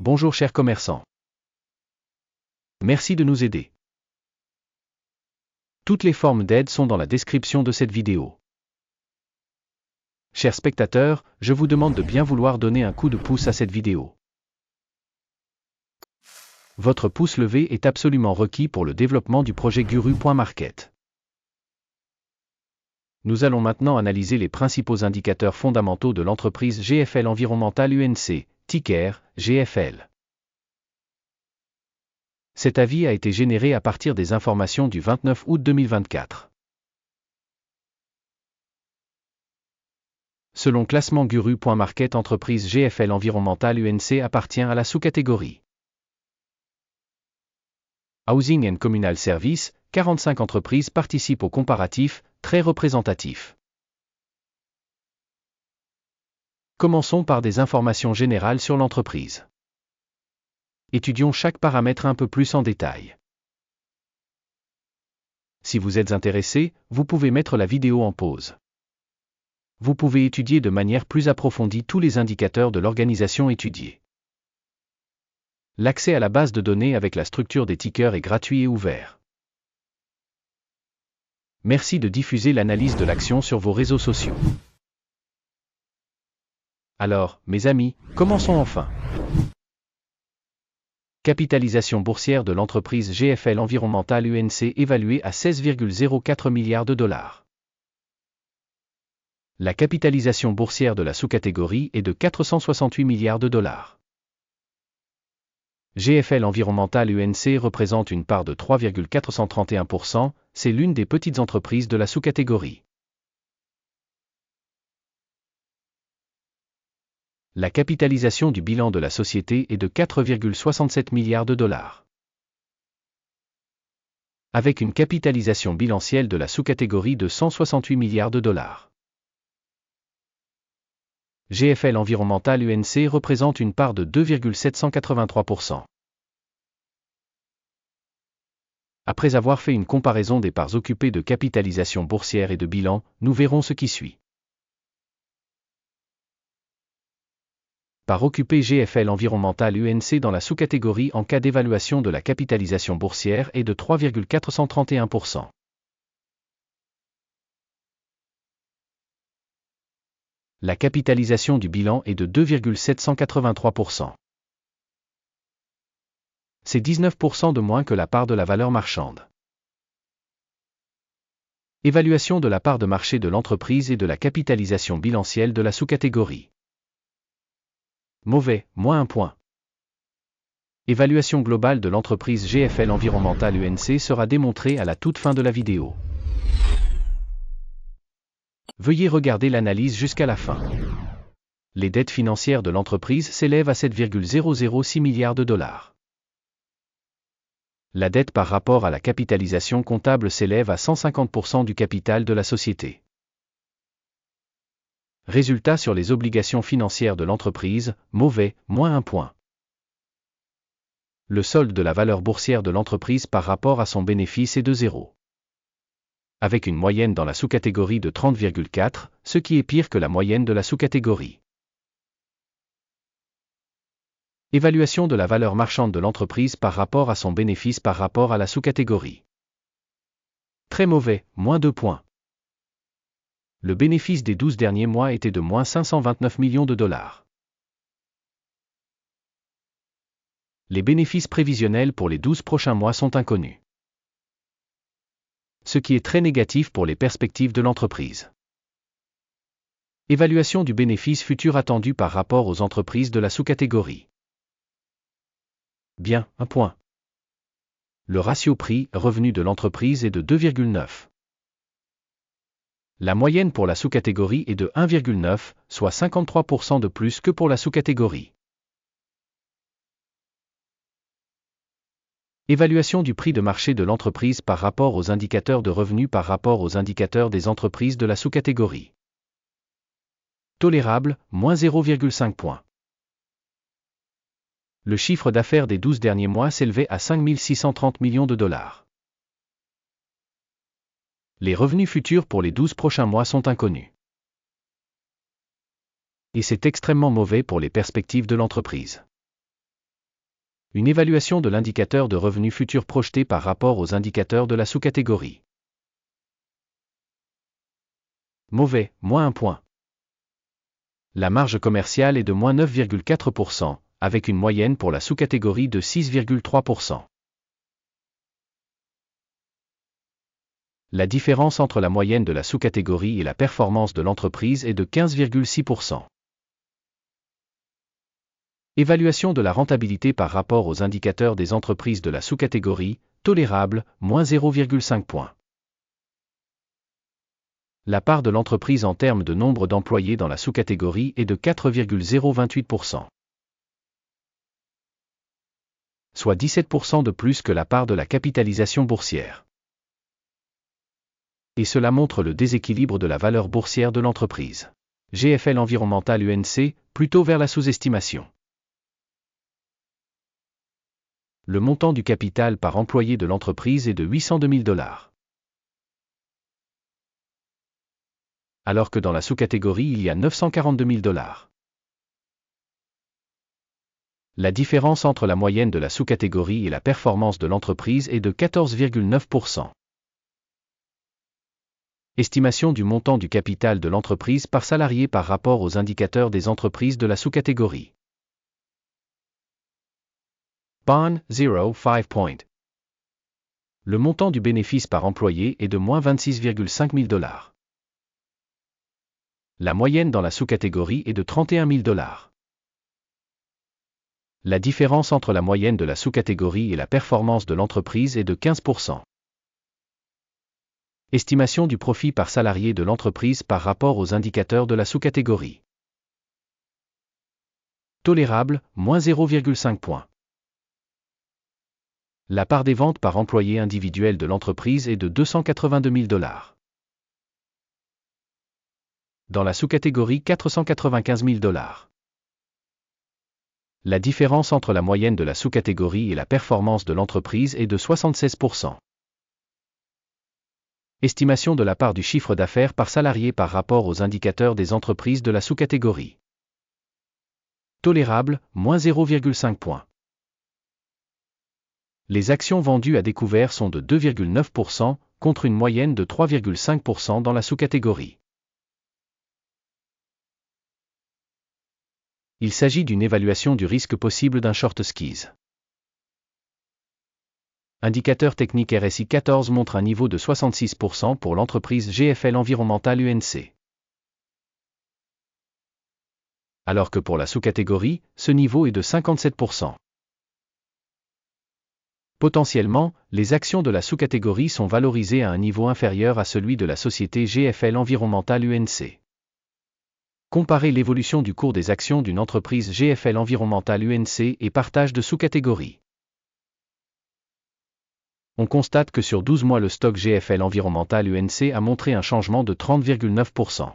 Bonjour chers commerçants. Merci de nous aider. Toutes les formes d'aide sont dans la description de cette vidéo. Chers spectateurs, je vous demande de bien vouloir donner un coup de pouce à cette vidéo. Votre pouce levé est absolument requis pour le développement du projet Guru.market. Nous allons maintenant analyser les principaux indicateurs fondamentaux de l'entreprise GFL Environmental UNC, ticker GFL. Cet avis a été généré à partir des informations du 29 août 2024. Selon classement Guru.market, entreprise GFL Environmental UNC appartient à la sous-catégorie Housing and Communal Service. 45 entreprises participent au comparatif, très représentatif. Commençons par des informations générales sur l'entreprise. Étudions chaque paramètre un peu plus en détail. Si vous êtes intéressé, vous pouvez mettre la vidéo en pause. Vous pouvez étudier de manière plus approfondie tous les indicateurs de l'organisation étudiée. L'accès à la base de données avec la structure des tickers est gratuit et ouvert. Merci de diffuser l'analyse de l'action sur vos réseaux sociaux. Alors, mes amis, commençons enfin. Capitalisation boursière de l'entreprise GFL Environmental UNC évaluée à 16,04 milliards de dollars. La capitalisation boursière de la sous-catégorie est de 468 milliards de dollars. GFL Environmental UNC représente une part de 3,431%, c'est l'une des petites entreprises de la sous-catégorie. La capitalisation du bilan de la société est de 4,67 milliards de dollars. Avec une capitalisation bilancielle de la sous-catégorie de 168 milliards de dollars. GFL Environmental UNC représente une part de 2,783%. Après avoir fait une comparaison des parts occupées de capitalisation boursière et de bilan, nous verrons ce qui suit. Part occupée GFL Environmental UNC dans la sous-catégorie en cas d'évaluation de la capitalisation boursière est de 3,431%. La capitalisation du bilan est de 2,783%. C'est 19% de moins que la part de la valeur marchande. Évaluation de la part de marché de l'entreprise et de la capitalisation bilancielle de la sous-catégorie. Mauvais, moins 1 point. Évaluation globale de l'entreprise GFL Environmental UNC sera démontrée à la toute fin de la vidéo. Veuillez regarder l'analyse jusqu'à la fin. Les dettes financières de l'entreprise s'élèvent à 7,006 milliards de dollars. La dette par rapport à la capitalisation comptable s'élève à 150% du capital de la société. Résultat sur les obligations financières de l'entreprise, mauvais, moins 1 point. Le solde de la valeur boursière de l'entreprise par rapport à son bénéfice est de 0. Avec une moyenne dans la sous-catégorie de 30,4, ce qui est pire que la moyenne de la sous-catégorie. Évaluation de la valeur marchande de l'entreprise par rapport à son bénéfice par rapport à la sous-catégorie. Très mauvais, moins 2 points. Le bénéfice des 12 derniers mois était de moins 529 millions de dollars. Les bénéfices prévisionnels pour les 12 prochains mois sont inconnus. Ce qui est très négatif pour les perspectives de l'entreprise. Évaluation du bénéfice futur attendu par rapport aux entreprises de la sous-catégorie. Bien, 1 point. Le ratio prix-revenu de l'entreprise est de 2,9. La moyenne pour la sous-catégorie est de 1,9, soit 53% de plus que pour la sous-catégorie. Évaluation du prix de marché de l'entreprise par rapport aux indicateurs de revenus par rapport aux indicateurs des entreprises de la sous-catégorie. Tolérable, moins 0,5 points. Le chiffre d'affaires des 12 derniers mois s'élevait à 5 630 millions de dollars. Les revenus futurs pour les 12 prochains mois sont inconnus. Et c'est extrêmement mauvais pour les perspectives de l'entreprise. Une évaluation de l'indicateur de revenus futurs projeté par rapport aux indicateurs de la sous-catégorie. Mauvais, moins 1 point. La marge commerciale est de moins 9,4%, avec une moyenne pour la sous-catégorie de 6,3%. La différence entre la moyenne de la sous-catégorie et la performance de l'entreprise est de 15,6%. Évaluation de la rentabilité par rapport aux indicateurs des entreprises de la sous-catégorie, tolérable, moins 0,5 points. La part de l'entreprise en termes de nombre d'employés dans la sous-catégorie est de 4,028%. Soit 17% de plus que la part de la capitalisation boursière. Et cela montre le déséquilibre de la valeur boursière de l'entreprise. GFL Environnemental UNC, plutôt vers la sous-estimation. Le montant du capital par employé de l'entreprise est de $802 000. Alors que dans la sous-catégorie il y a $942 000. La différence entre la moyenne de la sous-catégorie et la performance de l'entreprise est de 14,9%. Estimation du montant du capital de l'entreprise par salarié par rapport aux indicateurs des entreprises de la sous-catégorie. Bond 0,5 point. Le montant du bénéfice par employé est de moins $26,5 000. La moyenne dans la sous-catégorie est de $31 000. La différence entre la moyenne de la sous-catégorie et la performance de l'entreprise est de 15%. Estimation du profit par salarié de l'entreprise par rapport aux indicateurs de la sous-catégorie. Tolérable, moins 0,5 points. La part des ventes par employé individuel de l'entreprise est de $282 000. Dans la sous-catégorie $495 000. La différence entre la moyenne de la sous-catégorie et la performance de l'entreprise est de 76%. Estimation de la part du chiffre d'affaires par salarié par rapport aux indicateurs des entreprises de la sous-catégorie. Tolérable, moins 0,5 points. Les actions vendues à découvert sont de 2,9%, contre une moyenne de 3,5% dans la sous-catégorie. Il s'agit d'une évaluation du risque possible d'un short squeeze. Indicateur technique RSI 14 montre un niveau de 66% pour l'entreprise GFL Environnemental UNC. Alors que pour la sous-catégorie, ce niveau est de 57%. Potentiellement, les actions de la sous-catégorie sont valorisées à un niveau inférieur à celui de la société GFL Environnemental UNC. Comparez l'évolution du cours des actions d'une entreprise GFL Environnemental UNC et partage de sous-catégories. On constate que sur 12 mois le stock GFL Environnemental UNC a montré un changement de 30,9%.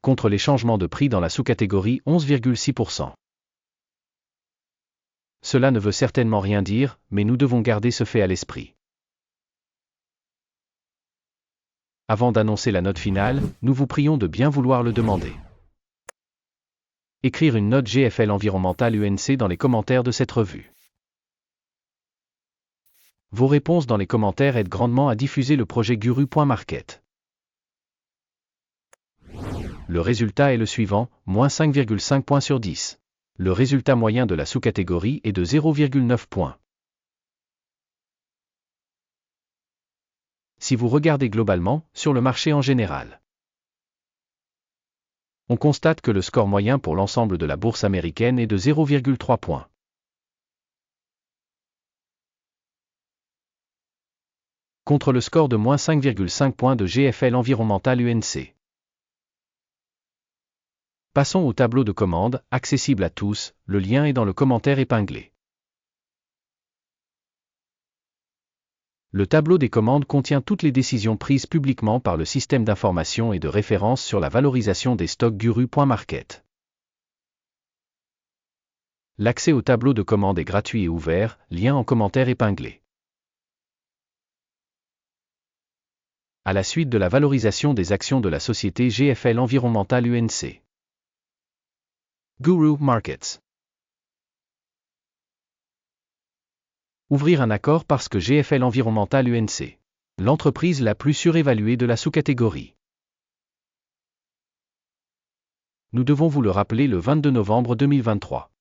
Contre les changements de prix dans la sous-catégorie 11,6%. Cela ne veut certainement rien dire, mais nous devons garder ce fait à l'esprit. Avant d'annoncer la note finale, nous vous prions de bien vouloir le demander. Écrire une note GFL Environnemental UNC dans les commentaires de cette revue. Vos réponses dans les commentaires aident grandement à diffuser le projet Guru.market. Le résultat est le suivant, moins 5,5 points sur 10. Le résultat moyen de la sous-catégorie est de 0,9 points. Si vous regardez globalement, sur le marché en général, on constate que le score moyen pour l'ensemble de la bourse américaine est de 0,3 points. Contre le score de moins 5,5 points de GFL Environnemental UNC. Passons au tableau de commande, accessible à tous, le lien est dans le commentaire épinglé. Le tableau des commandes contient toutes les décisions prises publiquement par le système d'information et de référence sur la valorisation des stocks Guru.market. L'accès au tableau de commande est gratuit et ouvert, lien en commentaire épinglé. À la suite de la valorisation des actions de la société GFL Environnemental UNC. Guru Markets. Ouvrir un accord parce que GFL Environmental UNC. L'entreprise la plus surévaluée de la sous-catégorie. Nous devons vous le rappeler le 22 novembre 2023.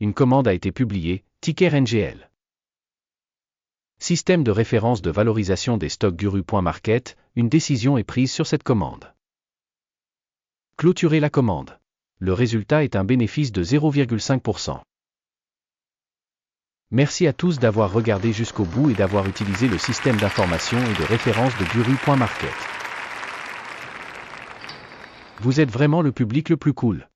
Une commande a été publiée, ticker NGL. Système de référence de valorisation des stocks Guru.market, une décision est prise sur cette commande. Clôturer la commande. Le résultat est un bénéfice de 0,5%. Merci à tous d'avoir regardé jusqu'au bout et d'avoir utilisé le système d'information et de référence de Guru.market. Vous êtes vraiment le public le plus cool.